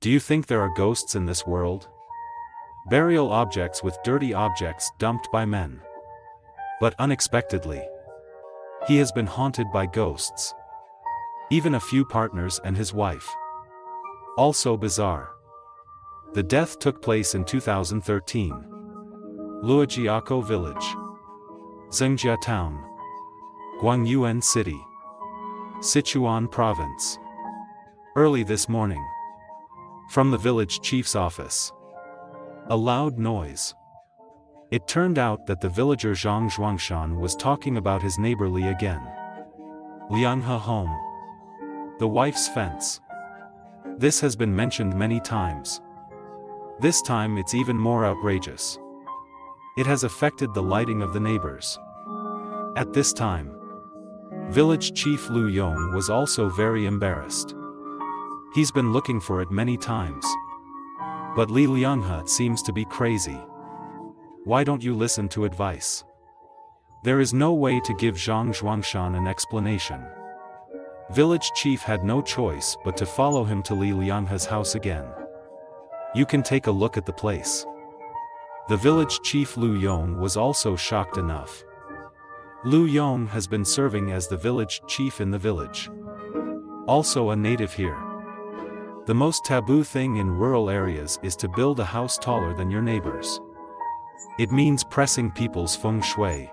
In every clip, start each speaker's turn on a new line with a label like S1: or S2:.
S1: Do you think there are ghosts in this world? Burial objects with dirty objects dumped by men. But unexpectedly, he has been haunted by ghosts. Even a few partners and his wife. Also bizarre. The death took place in 2013. Luojiako Village. Zhengjia Town. Guangyuan City. Sichuan Province. Early this morning. From the village chief's office. A loud noise. It turned out that the villager Zhang Zhuangshan was talking about his neighbor Li again. Lianghe home. The wife's fence. This has been mentioned many times. This time it's even more outrageous. It has affected the lighting of the neighbors. At this time, village chief Lu Yong was also very embarrassed. He's been looking for it many times. But Li Lianghe seems to be crazy. Why don't you listen to advice? There is no way to give Zhang Zhuangshan an explanation. Village chief had no choice but to follow him to Li Lianghe's house again. You can take a look at the place. The village chief Lu Yong was also shocked enough. Lu Yong has been serving as the village chief in the village. Also a native here. The most taboo thing in rural areas is to build a house taller than your neighbors. It means pressing people's feng shui.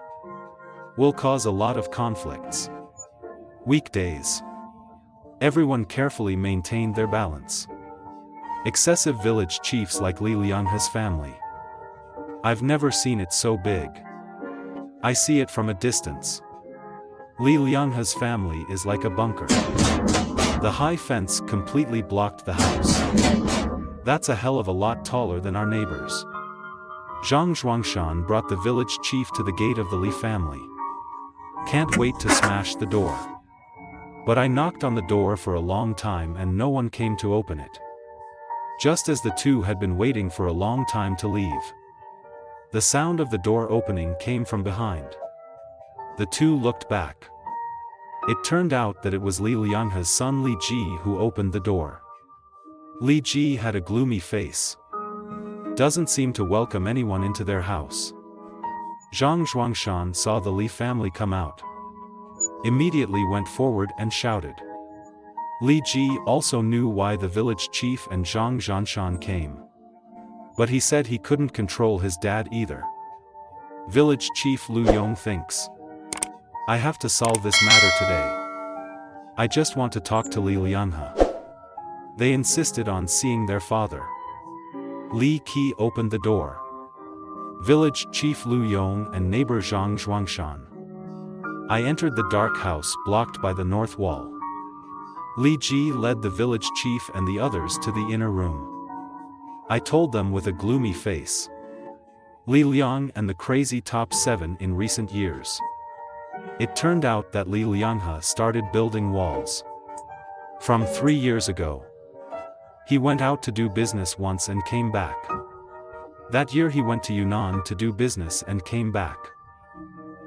S1: Will cause a lot of conflicts. Weekdays. Everyone carefully maintained their balance. Excessive village chiefs like Li Lianghe's family. I've never seen it so big. I see it from a distance. Li Lianghe's family is like a bunker. The high fence completely blocked the house. That's a hell of a lot taller than our neighbors. Zhang Zhuangshan brought the village chief to the gate of the Li family. Can't wait to smash the door. But I knocked on the door for a long time and no one came to open it. Just as the two had been waiting for a long time to leave. The sound of the door opening came from behind. The two looked back. It turned out that it was Li Lianghe's son Li Ji who opened the door. Li Ji had a gloomy face. Doesn't seem to welcome anyone into their house. Zhang Zhuangshan saw the Li family come out. Immediately went forward and shouted. Li Ji also knew why the village chief and Zhang Zhuangshan came. But he said he couldn't control his dad either. Village chief Lu Yong thinks. I have to solve this matter today. I just want to talk to Li Lianghe. They insisted on seeing their father. Li Qi opened the door. Village chief Lu Yong and neighbor Zhang Zhuangshan. I entered the dark house blocked by the north wall. Li Ji led the village chief and the others to the inner room. I told them with a gloomy face. Li Liang and the crazy top 7 in recent years. It turned out that Li Lianghe started building walls. From 3 years ago. He went out to do business once and came back. That year he went to Yunnan to do business and came back.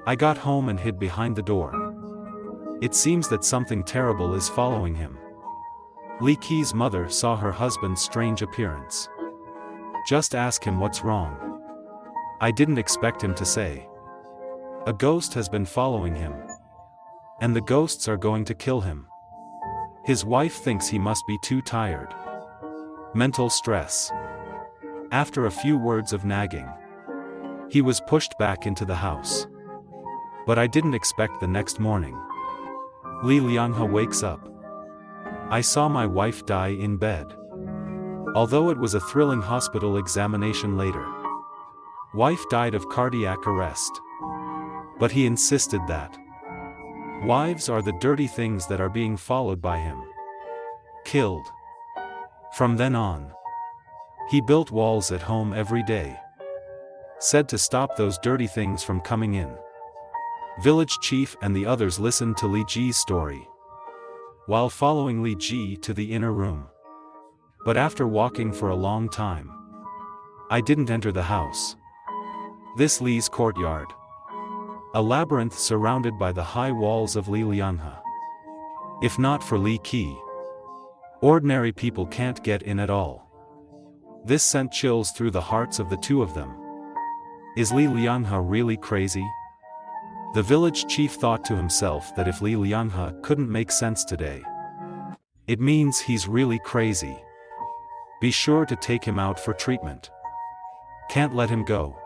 S1: I got home and hid behind the door. It seems that something terrible is following him. Li Qi's mother saw her husband's strange appearance. Just ask him what's wrong. I didn't expect him to say. A ghost has been following him. And the ghosts are going to kill him. His wife thinks he must be too tired. Mental stress. After a few words of nagging, he was pushed back into the house. But I didn't expect the next morning. Li Lianghe wakes up. I saw my wife die in bed. Although it was a thrilling hospital examination later. Wife died of cardiac arrest. But he insisted that wives are the dirty things that are being followed by him. Killed. From then on, he built walls at home every day. Said to stop those dirty things from coming in. Village chief and the others listened to Li Ji's story. While following Li Ji to the inner room. But after walking for a long time, I didn't enter the house. This Li's courtyard. A labyrinth surrounded by the high walls of Li Lianghe. If not for Li Qi, Ordinary people can't get in at all. This sent chills through the hearts of the two of them. Is Li Lianhe really crazy? The village chief thought to himself that if Li Lianhe couldn't make sense today, it means he's really crazy. Be sure to take him out for treatment. Can't let him go.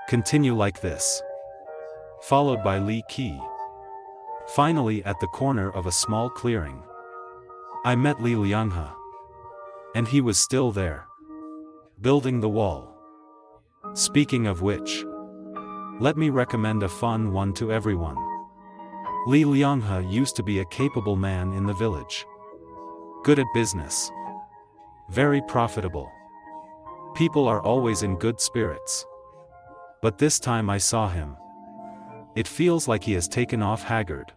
S1: Continue like this. Followed by Li Qi. Finally, at the corner of a small clearing, I met Li Lianhe. And he was still there, building the wall. Speaking of which, let me recommend a fun one to everyone. Li Lianhe used to be a capable man in the village. Good at business. Very profitable. People are always in good spirits. But this time I saw him. It feels like he has taken off haggard.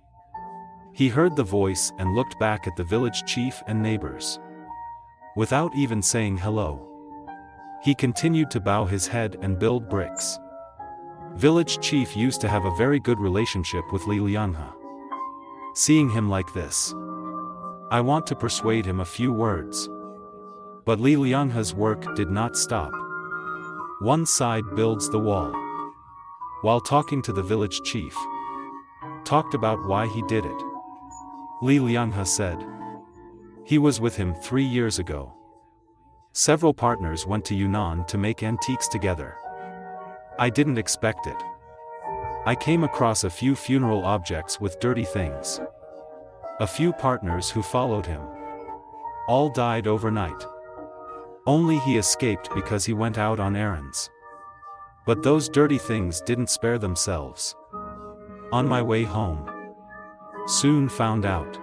S1: He heard the voice and looked back at the village chief and neighbors. Without even saying hello, he continued to bow his head and build bricks. Village chief used to have a very good relationship with Li Lianhe. Seeing him like this, I want to persuade him a few words. But Li Lianhe's work did not stop. One side builds the wall. While talking to the village chief, talked about why he did it. Li Lianhe said he was with him 3 years ago. Several partners went to Yunnan to make antiques together. I didn't expect it. I came across a few funeral objects with dirty things. A few partners who followed him. All died overnight. Only he escaped because he went out on errands. But those dirty things didn't spare themselves. On my way home, soon found out.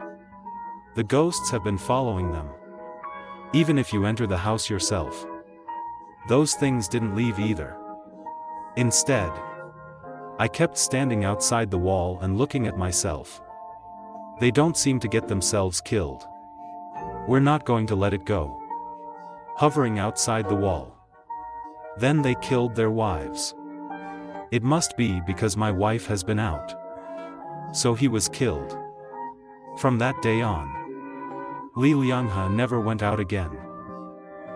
S1: The ghosts have been following them. Even if you enter the house yourself, those things didn't leave either. Instead, I kept standing outside the wall and looking at myself. They don't seem to get themselves killed. We're not going to let it go. Hovering outside the wall. Then they killed their wives. It must be because my wife has been out. So he was killed. From that day on, Li Lianhe never went out again.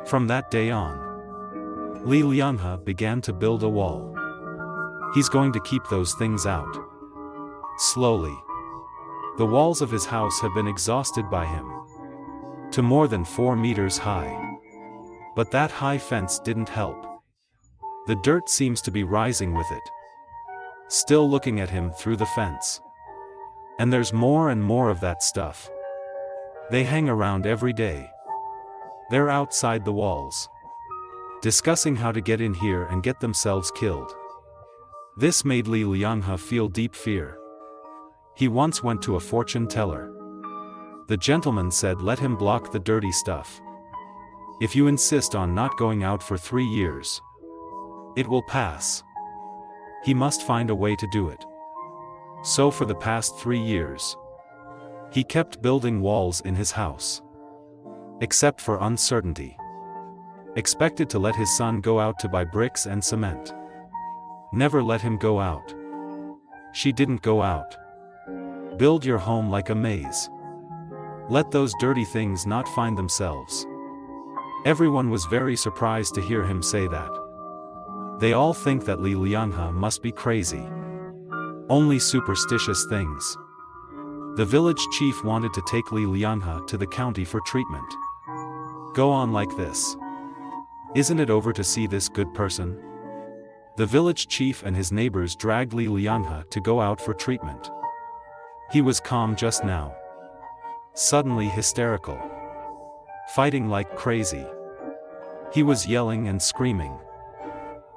S1: From that day on, Li Lianhe began to build a wall. He's going to keep those things out. Slowly. The walls of his house have been exhausted by him. To more than 4 meters high. But that high fence didn't help. The dirt seems to be rising with it. Still looking at him through the fence. And there's more and more of that stuff. They hang around every day. They're outside the walls, discussing how to get in here and get themselves killed. This made Li Lianhe feel deep fear. He once went to a fortune teller. The gentleman said let him block the dirty stuff. If you insist on not going out for 3 years, it will pass. He must find a way to do it. So for the past 3 years, he kept building walls in his house. Except for uncertainty. Expected to let his son go out to buy bricks and cement. Never let him go out. She didn't go out. Build your home like a maze. Let those dirty things not find themselves. Everyone was very surprised to hear him say that. They all think that Li Lianhe must be crazy. Only superstitious things. The village chief wanted to take Li Lianhe to the county for treatment. Go on like this. Isn't it over to see this good person? The village chief and his neighbors dragged Li Lianhe to go out for treatment. He was calm just now. Suddenly hysterical. Fighting like crazy. He was yelling and screaming.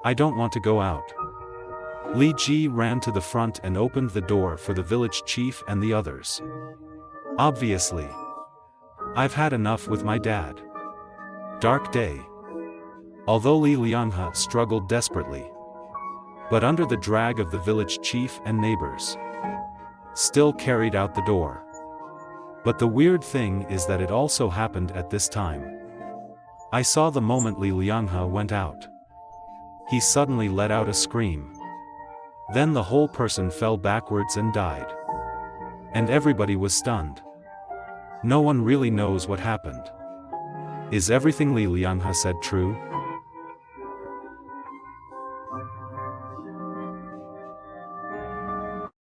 S1: I don't want to go out. Li Ji ran to the front and opened the door for the village chief and the others. Obviously. I've had enough with my dad. Dark day. Although Li Lianhe struggled desperately, but under the drag of the village chief and neighbors, still carried out the door. But the weird thing is that it also happened at this time. I saw the moment Li Lianhe went out. He suddenly let out a scream. Then the whole person fell backwards and died. And everybody was stunned. No one really knows what happened. Is everything Li Lianhe said true?